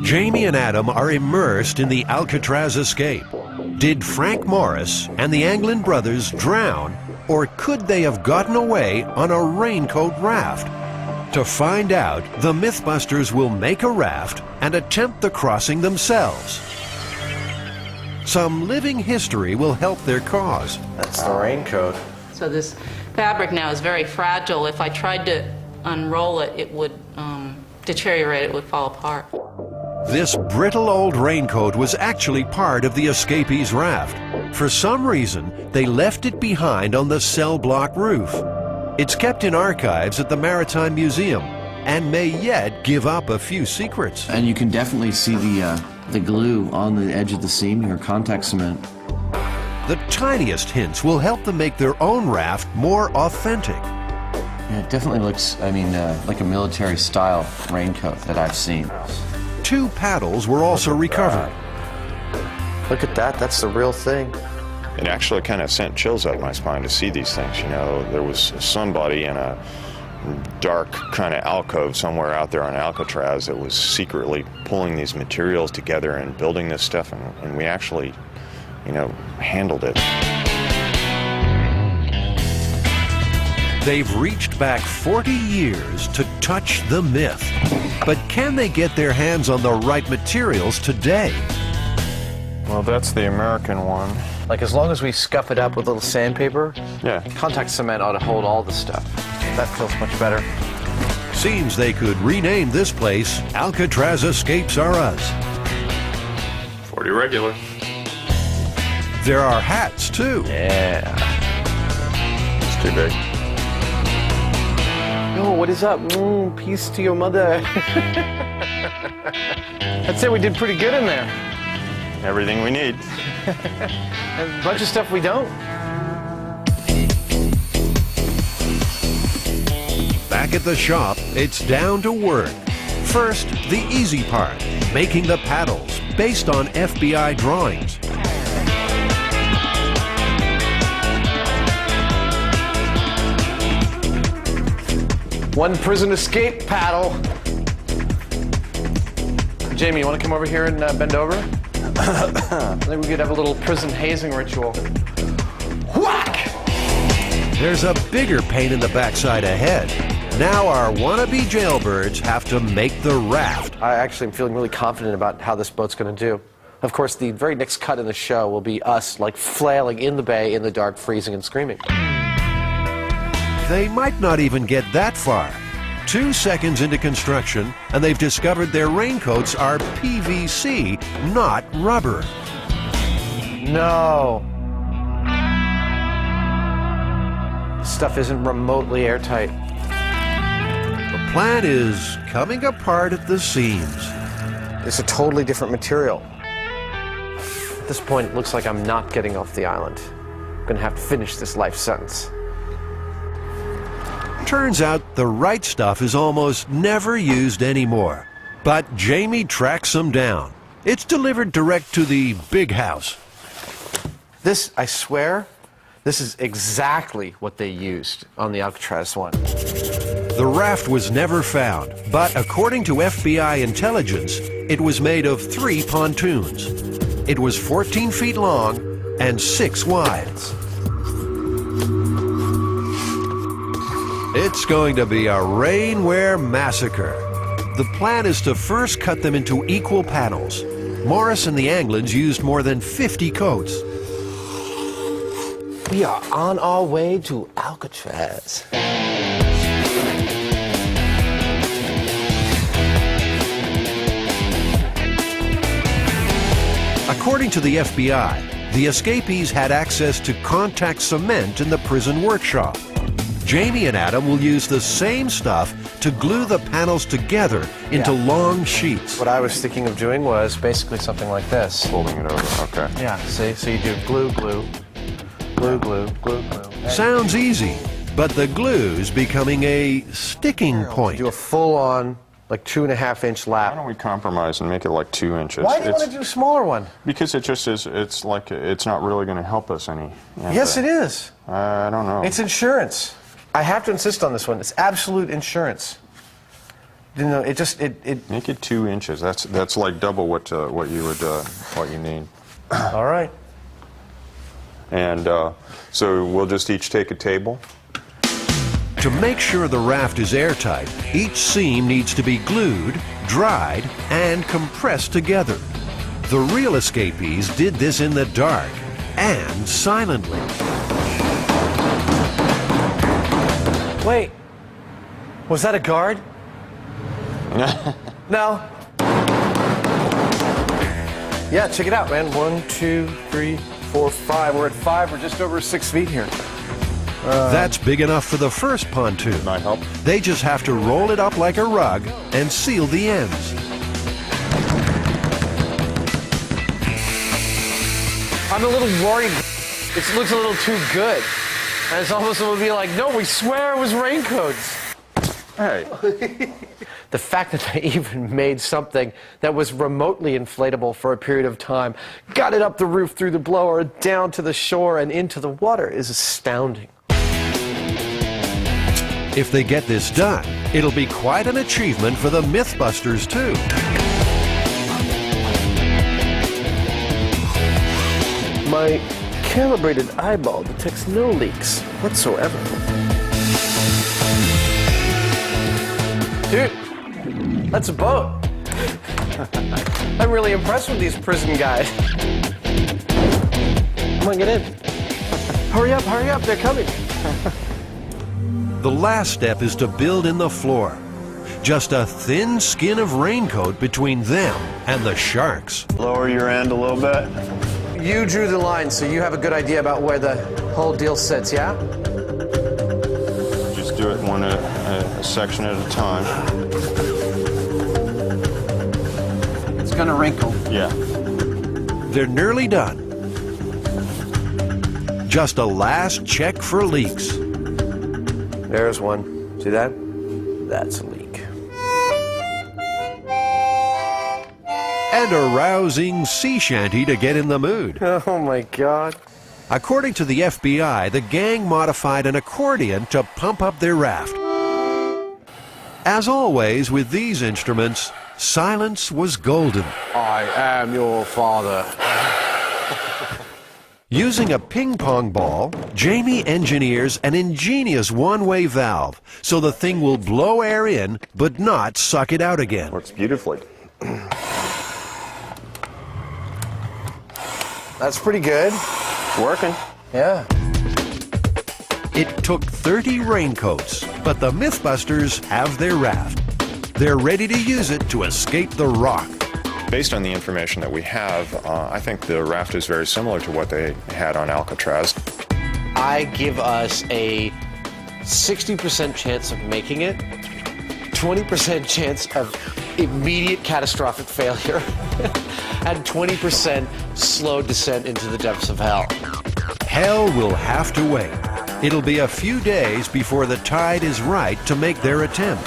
Jamie and Adam are immersed in the Alcatraz escape. Did Frank Morris and the Anglin brothers drown, or could they have gotten away on a raincoat raft? To find out, the Mythbusters will make a raft and attempt the crossing themselves. Some living history will help their cause. That's the raincoat. So this fabric now is very fragile. If I tried to unroll it, it would deteriorate, it would fall apart. This brittle old raincoat was actually part of the escapees' raft. For some reason, they left it behind on the cell block roof. It's kept in archives at the Maritime Museum and may yet give up a few secrets. And you can definitely see the glue on the edge of the seam, or contact cement. The tiniest hints will help them make their own raft more authentic. Yeah, it definitely looks, like a military-style raincoat that I've seen. 2 paddles were also recovered. Look at that, that's the real thing. It actually kind of sent chills up my spine to see these things, you know. There was somebody in a dark kind of alcove somewhere out there on Alcatraz that was secretly pulling these materials together and building this stuff, and we actually, handled it. They've reached back 40 years to touch the myth. But can they get their hands on the right materials today? Well, that's the American one. Like, as long as we scuff it up with a little sandpaper, Yeah. contact cement ought to hold all the stuff. That feels much better. Seems they could rename this place Alcatraz Escapes Are Us. 40 regular. There are hats, too. Yeah. It's too big. Yo, what is up? Peace to your mother. I'd say we did pretty good in there. Everything we need. And a bunch of stuff we don't. Back at the shop, it's down to work. First, the easy part, making the paddles based on FBI drawings. One prison escape paddle. Jamie, you want to come over here and bend over? I think we could have a little prison hazing ritual. Whack! There's a bigger pain in the backside ahead. Now our wannabe jailbirds have to make the raft. I actually am feeling really confident about how this boat's going to do. Of course, the very next cut in the show will be us, like, flailing in the bay in the dark, freezing and screaming. They might not even get that far. 2 seconds into construction, and they've discovered their raincoats are PVC, not rubber. No. This stuff isn't remotely airtight. The plan is coming apart at the seams. It's a totally different material. At this point, it looks like I'm not getting off the island. I'm gonna have to finish this life sentence. Turns out the right stuff is almost never used anymore. But Jamie tracks them down. It's delivered direct to the big house. This, I swear, this is exactly what they used on the Alcatraz one. The raft was never found, but according to FBI intelligence, it was made of 3 pontoons. It was 14 feet long and 6 wide. It's going to be a rainwear massacre. The plan is to first cut them into equal panels. Morris and the Anglins used more than 50 coats. We are on our way to Alcatraz. According to the FBI, the escapees had access to contact cement in the prison workshop. Jamie and Adam will use the same stuff to glue the panels together into long sheets. What I was thinking of doing was basically something like this. Folding it over, okay. Yeah, see? So you do glue, glue, glue, glue, glue, glue. Sounds easy, but the glue's becoming a sticking point. Do a full-on, like 2.5-inch Why lap. don't we compromise and make it like 2 inches? Why do you want to do a smaller one? Because it just is, it's like, it's not really going to help us any. Yes, it is. I don't know. It's insurance. I have to insist on this one. It's absolute insurance. You know, it Make it 2 inches. That's like double what you need. all right. And so we'll just each take a table. To make sure the raft is airtight, each seam needs to be glued, dried, and compressed together. The real escapees did this in the dark and silently. Wait, was that a guard? No. Yeah, check it out, man. 1, 2, 3, 4, 5. We're at 5. We're just over 6 feet here. That's big enough for the first pontoon. Might help. They just have to roll it up like a rug and seal the ends. I'm a little worried. It looks a little too good. And it's almost going to be like, no, we swear it was raincoats. Hey. The fact that they even made something that was remotely inflatable for a period of time, got it up the roof through the blower, down to the shore and into the water is astounding. If they get this done, it'll be quite an achievement for the Mythbusters, too. My calibrated eyeball detects no leaks whatsoever. Dude, that's a boat. I'm really impressed with these prison guys. Come on, get in. Hurry up, they're coming. The last step is to build in the floor. Just a thin skin of raincoat between them and the sharks. Lower your end a little bit. You drew the line, so you have a good idea about where the whole deal sits, yeah? Just do it a section at a time. It's gonna wrinkle. Yeah. They're nearly done. Just a last check for leaks. There's one. See that? That's a leak. And a rousing sea shanty to get in the mood. Oh my God. According to the FBI, the gang modified an accordion to pump up their raft. As always with these instruments, silence was golden. I am your father. Using a ping pong ball, Jamie engineers an ingenious one-way valve so the thing will blow air in but not suck it out again. Works beautifully. That's pretty good. Working. Yeah. It took 30 raincoats, but the Mythbusters have their raft. They're ready to use it to escape the rock. Based on the information that we have, I think the raft is very similar to what they had on Alcatraz. I give us a 60% chance of making it, 20% chance of immediate catastrophic failure, and 20% slow descent into the depths of hell. Hell will have to wait. It'll be a few days before the tide is right to make their attempt.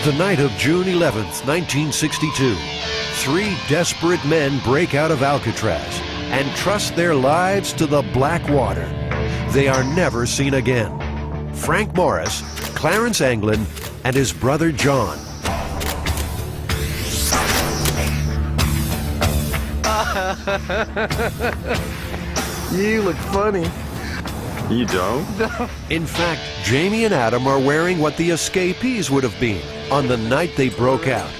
The night of June 11th, 1962, 3 desperate men break out of Alcatraz and trust their lives to the black water. They are never seen again. Frank Morris, Clarence Anglin, and his brother John. You look funny. You don't? In fact, Jamie and Adam are wearing what the escapees would have been on the night they broke out.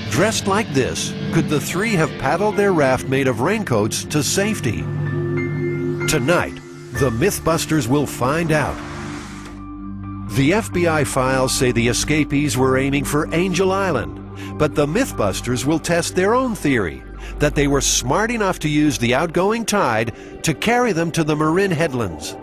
Dressed like this, could the 3 have paddled their raft made of raincoats to safety? Tonight, the Mythbusters will find out. The FBI files say the escapees were aiming for Angel Island, but the Mythbusters will test their own theory, that they were smart enough to use the outgoing tide to carry them to the Marin Headlands.